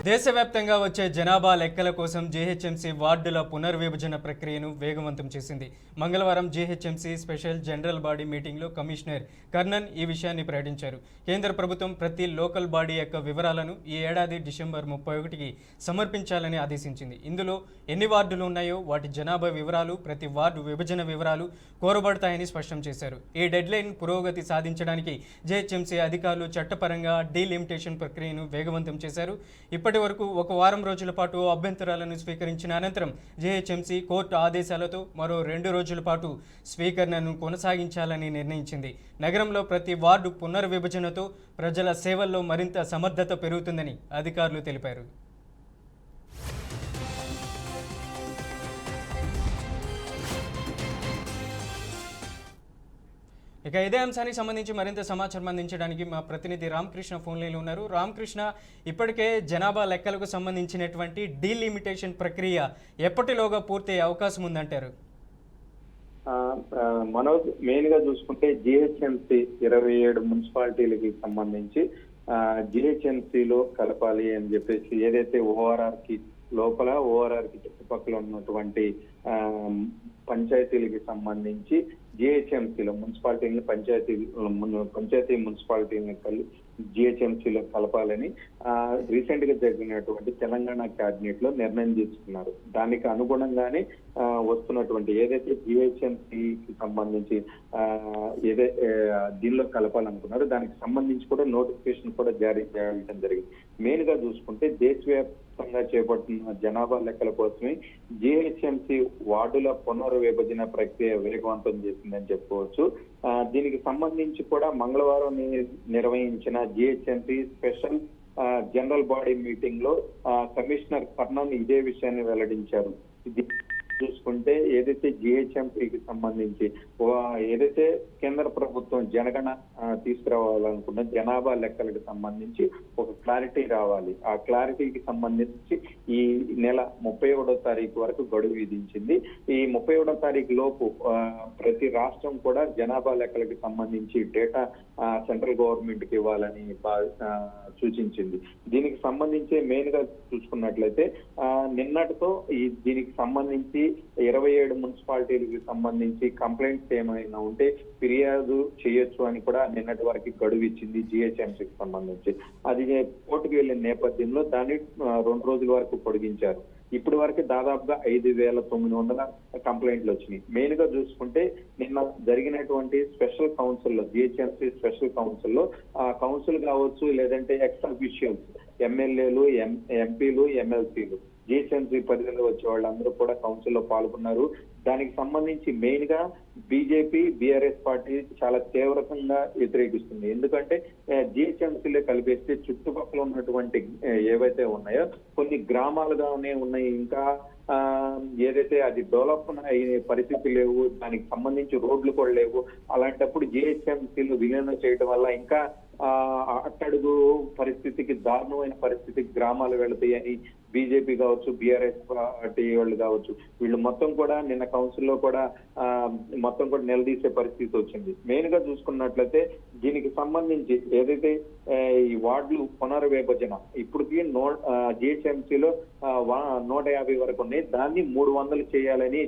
దేశవ్యాప్తంగా వచ్చే జనాభా లెక్కల కోసం జీహెచ్ఎంసీ వార్డుల పునర్విభజన ప్రక్రియను వేగవంతం చేసింది. మంగళవారం జీహెచ్ఎంసీ స్పెషల్ జనరల్ బాడీ మీటింగ్లో కమిషనర్ కర్ణన్ ఈ విషయాన్ని ప్రకటించారు. కేంద్ర ప్రభుత్వం ప్రతి లోకల్ బాడీ యొక్క వివరాలను ఈ ఏడాది డిసెంబర్ 31కి సమర్పించాలని ఆదేశించింది. ఇందులో ఎన్ని వార్డులు ఉన్నాయో వాటి జనాభా వివరాలు, ప్రతి వార్డు విభజన వివరాలు కోరబడతాయని స్పష్టం చేశారు. ఈ డెడ్లైన్ పురోగతి సాధించడానికి జీహెచ్ఎంసీ అధికారులు చట్టపరంగా డీలిమిటేషన్ ప్రక్రియను వేగవంతం చేశారు. ఇప్పటి వరకు ఒక వారం రోజుల పాటు అభ్యంతరాలను స్వీకరించిన అనంతరం జీహెచ్ఎంసీ కోర్టు ఆదేశాలతో మరో 2 రోజుల పాటు స్వీకరణను కొనసాగించాలని నిర్ణయించింది. నగరంలో ప్రతి వార్డు పునర్విభజనతో ప్రజల సేవల్లో మరింత సమర్థత పెరుగుతుందని అధికారులు తెలిపారు. ఇక ఇదే అంశానికి సంబంధించి మరింత సమాచారం అందించడానికి మా ప్రతినిధి రామకృష్ణ ఫోన్ లైన్లో ఉన్నారు. రామకృష్ణ, ఇప్పటికే జనాభా లెక్కలకు సంబంధించినటువంటి డీలిమిటేషన్ ప్రక్రియ ఎప్పటిలోగా పూర్తయ్యే అవకాశం ఉందంటారు? మనోజ్, మెయిన్ గా చూసుకుంటే జిహెచ్ఎంసీ 27 మున్సిపాలిటీలకి సంబంధించి జిహెచ్ఎంసీలో కలపాలి అని చెప్పేసి ఏదైతే ఓఆర్ఆర్ కి లోపల ఓఆర్ఆర్ కి చుట్టుపక్కల ఉన్నటువంటి పంచాయతీలకి సంబంధించి జిహెచ్ఎంసీలో మున్సిపాలిటీని పంచాయతీ మున్సిపాలిటీని జిహెచ్ఎంసీలో కలపాలని రీసెంట్ గా జరిగినటువంటి తెలంగాణ క్యాబినెట్ లో నిర్ణయం తీసుకున్నారు. దానికి అనుగుణంగానే వస్తున్నటువంటి ఏదైతే జిహెచ్ఎంసీకి సంబంధించి దీనిలో కలపాలనుకున్నారో దానికి సంబంధించి కూడా నోటిఫికేషన్ కూడా జారీ చేయడం జరిగింది. మెయిన్ గా చూసుకుంటే దేశవ్యాప్తంగా చేపడుతున్న జనాభా లెక్కల కోసమే జిహెచ్ఎంసీ వార్డుల పునర్విభజన ప్రక్రియ వేగవంతం చేసిందని చెప్పుకోవచ్చు. దీనికి సంబంధించి కూడా మంగళవారం నిర్వహించిన GHMC special general body meeting లో కమిషనర్ కర్ణన్ ఇదే విషయాన్ని వెల్లడించారు. చూసుకుంటే ఏదైతే జిహెచ్ఎంసీకి సంబంధించి ఏదైతే కేంద్ర ప్రభుత్వం జనగణ తీసుకురావాలనుకున్న జనాభా లెక్కలకు సంబంధించి ఒక క్లారిటీ రావాలి. ఆ క్లారిటీకి సంబంధించి ఈ నెల 31వ తారీఖు వరకు గడువు విధించింది. ఈ 31వ తారీఖు లోపు ప్రతి రాష్ట్రం కూడా జనాభా లెక్కలకు సంబంధించి డేటా సెంట్రల్ గవర్నమెంట్ కి ఇవ్వాలని సూచించింది. దీనికి సంబంధించి మెయిన్ గా చూసుకున్నట్లయితే నిన్నటితో దీనికి సంబంధించి 27 మున్సిపాలిటీలకు సంబంధించి కంప్లైంట్స్ ఏమైనా ఉంటే ఫిర్యాదు చేయొచ్చు అని కూడా నిన్నటి వరకు గడువు ఇచ్చింది జిహెచ్ఎంసీకి సంబంధించి. అది కోర్టుకు వెళ్లిన నేపథ్యంలో దాన్ని 2 రోజుల వరకు పొడిగించారు. ఇప్పటి వరకు దాదాపుగా 5,900 కంప్లైంట్లు వచ్చినాయి. మెయిన్ గా చూసుకుంటే నిన్న జరిగినటువంటి స్పెషల్ కౌన్సిల్ లో జిహెచ్ఎంసీ స్పెషల్ కౌన్సిల్ లో కౌన్సిల్ కావచ్చు, లేదంటే ఎక్స్ అఫీషియల్స్ ఎమ్మెల్యేలు, ఎంపీలు, ఎమ్మెల్సీలు జిహెచ్ఎంసీ పరిధిలో వచ్చే వాళ్ళందరూ కూడా కౌన్సిల్ లో పాల్గొన్నారు. దానికి సంబంధించి మెయిన్ గా బీజేపీ, బీఆర్ఎస్ పార్టీ చాలా తీవ్రంగా వ్యతిరేకిస్తుంది. ఎందుకంటే జిహెచ్ఎంసీలో కలిపేస్తే చుట్టుపక్కల ఉన్నటువంటి ఏవైతే ఉన్నాయో కొన్ని గ్రామాలుగానే ఉన్నాయి, ఇంకా ఏదైతే అది డెవలప్ అయ్యే పరిస్థితి లేవు, దానికి సంబంధించి రోడ్లు కూడా లేవు. అలాంటప్పుడు జిహెచ్ఎంసీలు విలీనం చేయడం వల్ల ఇంకా అట్టడుగు పరిస్థితికి, దారుణమైన పరిస్థితికి గ్రామాలు వెళతాయని బీజేపీ కావచ్చు, బీఆర్ఎస్ పార్టీ వాళ్ళు కావచ్చు, వీళ్ళు మొత్తం కూడా నిన్న కౌన్సిల్ లో కూడా మొత్తం కూడా నిలదీసే పరిస్థితి వచ్చింది. మెయిన్ గా చూసుకున్నట్లయితే దీనికి సంబంధించి ఏదైతే ఈ వార్డులు పునర్విభజన ఇప్పటికి జిహెచ్ఎంసీలో 150 వరకు ఉన్నాయి, దాన్ని 300 చేయాలని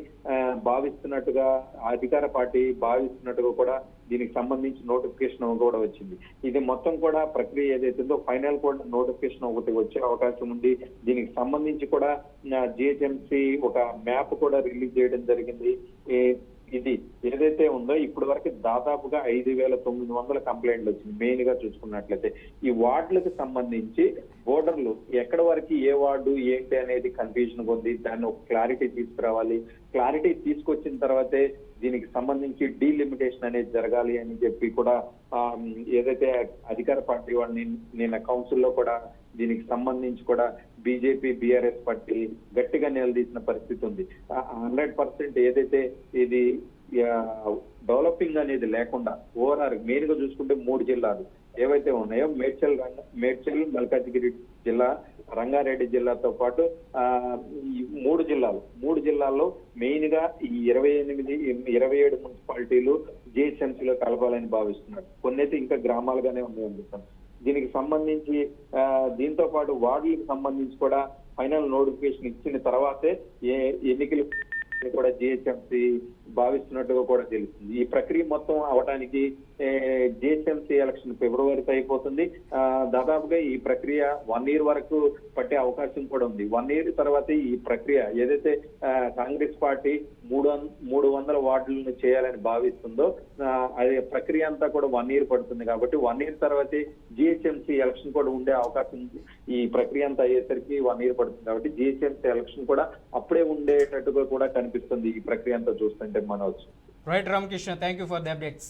భావిస్తున్నట్టుగా అధికార పార్టీ భావిస్తున్నట్టుగా కూడా దీనికి సంబంధించి నోటిఫికేషన్ కూడా వచ్చింది. ఇది మొత్తం కూడా ప్రక్రియ ఏదైతుందో ఫైనల్ కూడా నోటిఫికేషన్ ఒకటి వచ్చే అవకాశం ఉంది. దీనికి సంబంధించి కూడా జిహెచ్ఎంసీ ఒక మ్యాప్ కూడా రిలీజ్ చేయడం జరిగింది. ఇది ఏదైతే ఉందో ఇప్పటి వరకు దాదాపుగా 5,900 కంప్లైంట్లు వచ్చింది. మెయిన్ గా చూసుకున్నట్లయితే ఈ వార్డులకు సంబంధించి బోర్డర్లు ఎక్కడ వరకు ఏ వార్డు ఏంటి అనేది కన్ఫ్యూజన్ ఉంది. దాన్ని ఒక క్లారిటీ తీసుకురావాలి. క్లారిటీ తీసుకొచ్చిన తర్వాతే దీనికి సంబంధించి డీలిమిటేషన్ అనేది జరగాలి అని చెప్పి కూడా ఏదైతే అధికార పార్టీ వాళ్ళని నిన్న కౌన్సిల్లో కూడా దీనికి సంబంధించి కూడా బీజేపీ, బీఆర్ఎస్ పార్టీ గట్టిగా నిలదీసిన పరిస్థితి ఉంది. 100% ఏదైతే ఇది డెవలపింగ్ అనేది లేకుండా ఓవరాల్ మెయిన్ గా చూసుకుంటే 3 జిల్లాలు ఏవైతే ఉన్నాయో మేడ్చల్, మల్కాజిగిరి జిల్లా, రంగారెడ్డి జిల్లాతో పాటు ఈ 3 జిల్లాల్లో మెయిన్ గా ఈ 27 మున్సిపాలిటీలు జిహెచ్ఎంసీలో కలపాలని భావిస్తున్నారు. కొన్ని అయితే ఇంకా గ్రామాలుగానే ఉన్నాయని చెప్తాను. దీనికి సంబంధించి దీంతో పాటు వార్డులకు సంబంధించి కూడా ఫైనల్ నోటిఫికేషన్ ఇచ్చిన తర్వాతే ఎన్నికలు కూడా జిహెచ్ఎంసీ భావిస్తున్నట్టుగా కూడా తెలుస్తుంది. ఈ ప్రక్రియ మొత్తం అవడానికి జిహెచ్ఎంసీ ఎలక్షన్ ఫిబ్రవరితో అయిపోతుంది. దాదాపుగా ఈ ప్రక్రియ 1 year వరకు పట్టే అవకాశం కూడా ఉంది. 1 year తర్వాత ఈ ప్రక్రియ ఏదైతే కాంగ్రెస్ పార్టీ 300 వార్డులను చేయాలని భావిస్తుందో అదే ప్రక్రియ అంతా కూడా 1 year పడుతుంది. కాబట్టి 1 year తర్వాతే జిహెచ్ఎంసీ ఎలక్షన్ కూడా ఉండే అవకాశం ఉంది. ఈ ప్రక్రియ అంతా అయ్యేసరికి 1 year పడుతుంది. కాబట్టి జిహెచ్ఎంసీ ఎలక్షన్ కూడా అప్పుడే ఉండేటట్టుగా కూడా కనిపిస్తుంది ఈ ప్రక్రియ అంతా చూస్తుంటే Manoj. Right Ramakrishna, thank you for the updates.